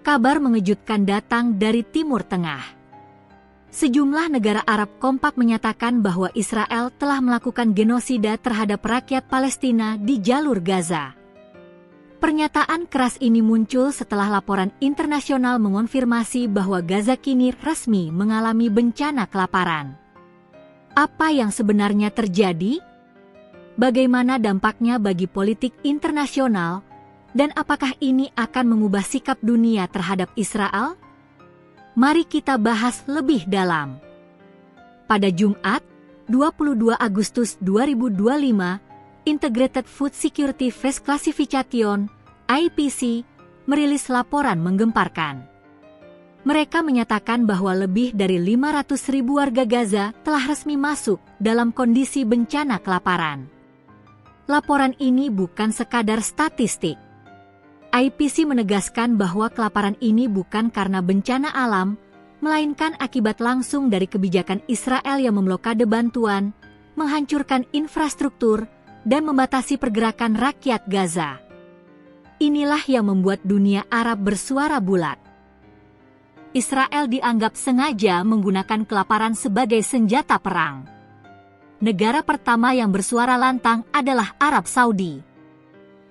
Kabar mengejutkan datang dari Timur Tengah. Sejumlah negara Arab kompak menyatakan bahwa Israel telah melakukan genosida terhadap rakyat Palestina di jalur Gaza. Pernyataan keras ini muncul setelah laporan internasional mengonfirmasi bahwa Gaza kini resmi mengalami bencana kelaparan. Apa yang sebenarnya terjadi? Bagaimana dampaknya bagi politik internasional? Dan apakah ini akan mengubah sikap dunia terhadap Israel? Mari kita bahas lebih dalam. Pada Jumat, 22 Agustus 2025, Integrated Food Security Phase Classification, IPC, merilis laporan menggemparkan. Mereka menyatakan bahwa lebih dari 500.000 warga Gaza telah resmi masuk dalam kondisi bencana kelaparan. Laporan ini bukan sekadar statistik. IPC menegaskan bahwa kelaparan ini bukan karena bencana alam, melainkan akibat langsung dari kebijakan Israel yang memblokade bantuan, menghancurkan infrastruktur, dan membatasi pergerakan rakyat Gaza. Inilah yang membuat dunia Arab bersuara bulat. Israel dianggap sengaja menggunakan kelaparan sebagai senjata perang. Negara pertama yang bersuara lantang adalah Arab Saudi.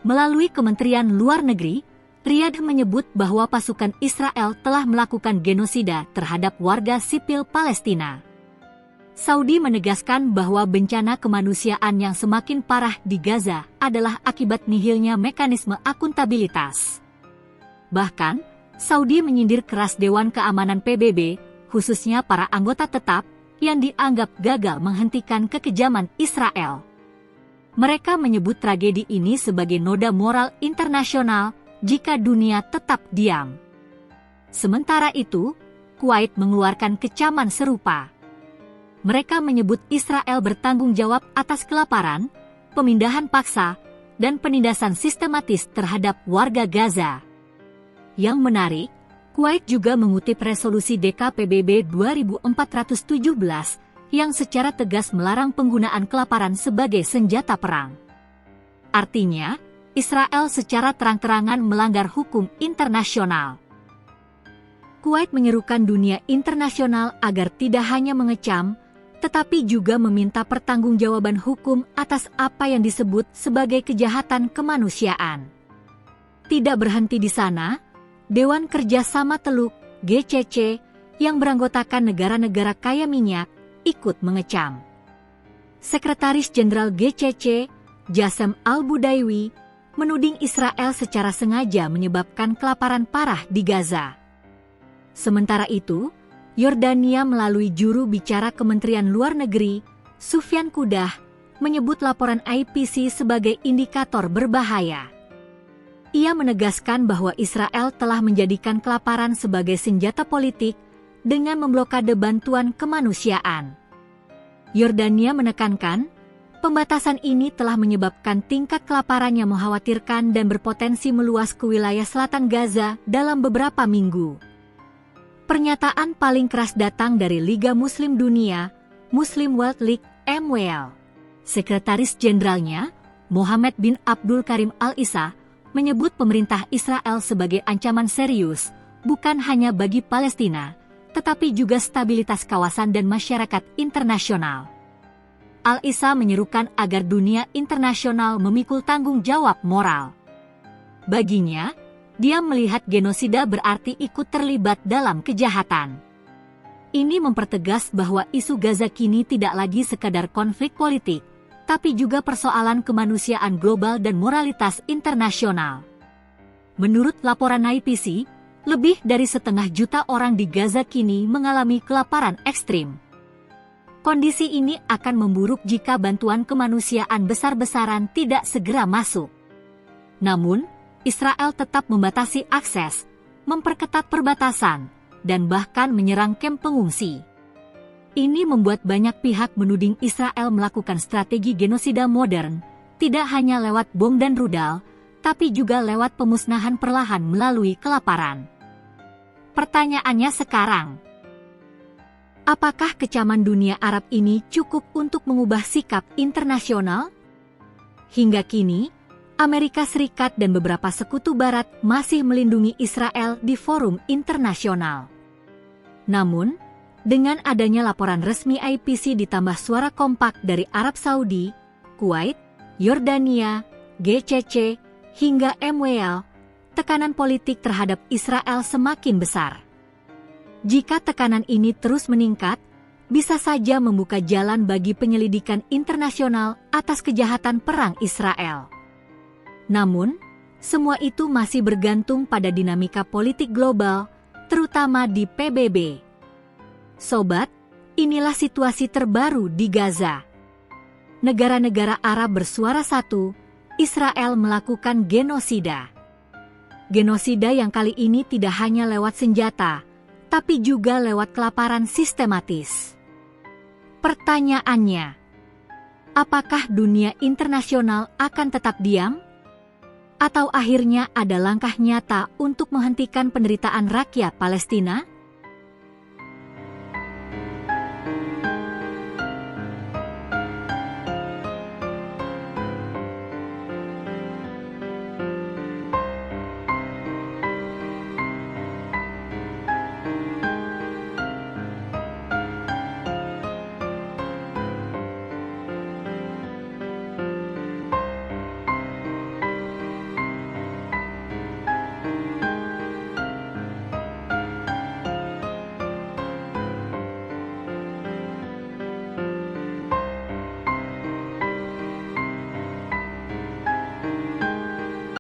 Melalui Kementerian Luar Negeri, Riyadh menyebut bahwa pasukan Israel telah melakukan genosida terhadap warga sipil Palestina. Saudi menegaskan bahwa bencana kemanusiaan yang semakin parah di Gaza adalah akibat nihilnya mekanisme akuntabilitas. Bahkan, Saudi menyindir keras Dewan Keamanan PBB, khususnya para anggota tetap, yang dianggap gagal menghentikan kekejaman Israel. Mereka menyebut tragedi ini sebagai noda moral internasional jika dunia tetap diam. Sementara itu, Kuwait mengeluarkan kecaman serupa. Mereka menyebut Israel bertanggung jawab atas kelaparan, pemindahan paksa, dan penindasan sistematis terhadap warga Gaza. Yang menarik, Kuwait juga mengutip resolusi DKPBB 2417 yang secara tegas melarang penggunaan kelaparan sebagai senjata perang. Artinya, Israel secara terang-terangan melanggar hukum internasional. Kuwait menyerukan dunia internasional agar tidak hanya mengecam, tetapi juga meminta pertanggungjawaban hukum atas apa yang disebut sebagai kejahatan kemanusiaan. Tidak berhenti di sana, Dewan Kerjasama Teluk, GCC, yang beranggotakan negara-negara kaya minyak, ikut mengecam. Sekretaris Jenderal GCC, Jasem Al-Budaiwi, menuding Israel secara sengaja menyebabkan kelaparan parah di Gaza. Sementara itu, Yordania melalui juru bicara Kementerian Luar Negeri, Sufyan Kudah, menyebut laporan IPC sebagai indikator berbahaya. Ia menegaskan bahwa Israel telah menjadikan kelaparan sebagai senjata politik dengan memblokade bantuan kemanusiaan. Yordania menekankan, pembatasan ini telah menyebabkan tingkat kelaparan yang mengkhawatirkan dan berpotensi meluas ke wilayah selatan Gaza dalam beberapa minggu. Pernyataan paling keras datang dari Liga Muslim Dunia, Muslim World League, MWL. Sekretaris Jenderalnya, Mohammed bin Abdul Karim Al-Isa, menyebut pemerintah Israel sebagai ancaman serius, bukan hanya bagi Palestina, tetapi juga stabilitas kawasan dan masyarakat internasional. Al-Isa menyerukan agar dunia internasional memikul tanggung jawab moral. Baginya, dia melihat genosida berarti ikut terlibat dalam kejahatan. Ini mempertegas bahwa isu Gaza kini tidak lagi sekadar konflik politik, tapi juga persoalan kemanusiaan global dan moralitas internasional. Menurut laporan IPC, lebih dari 1,5 juta orang di Gaza kini mengalami kelaparan ekstrim. Kondisi ini akan memburuk jika bantuan kemanusiaan besar-besaran tidak segera masuk. Namun, Israel tetap membatasi akses, memperketat perbatasan, dan bahkan menyerang kamp pengungsi. Ini membuat banyak pihak menuding Israel melakukan strategi genosida modern, tidak hanya lewat bom dan rudal, tapi juga lewat pemusnahan perlahan melalui kelaparan. Pertanyaannya sekarang, apakah kecaman dunia Arab ini cukup untuk mengubah sikap internasional? Hingga kini, Amerika Serikat dan beberapa sekutu barat masih melindungi Israel di forum internasional. Namun, dengan adanya laporan resmi IPC ditambah suara kompak dari Arab Saudi, Kuwait, Yordania, GCC, hingga MWL, tekanan politik terhadap Israel semakin besar. Jika tekanan ini terus meningkat, bisa saja membuka jalan bagi penyelidikan internasional atas kejahatan perang Israel. Namun, semua itu masih bergantung pada dinamika politik global, terutama di PBB. Sobat, inilah situasi terbaru di Gaza. Negara-negara Arab bersuara satu, Israel melakukan genosida. Genosida yang kali ini tidak hanya lewat senjata, tapi juga lewat kelaparan sistematis. Pertanyaannya, apakah dunia internasional akan tetap diam? Atau akhirnya ada langkah nyata untuk menghentikan penderitaan rakyat Palestina?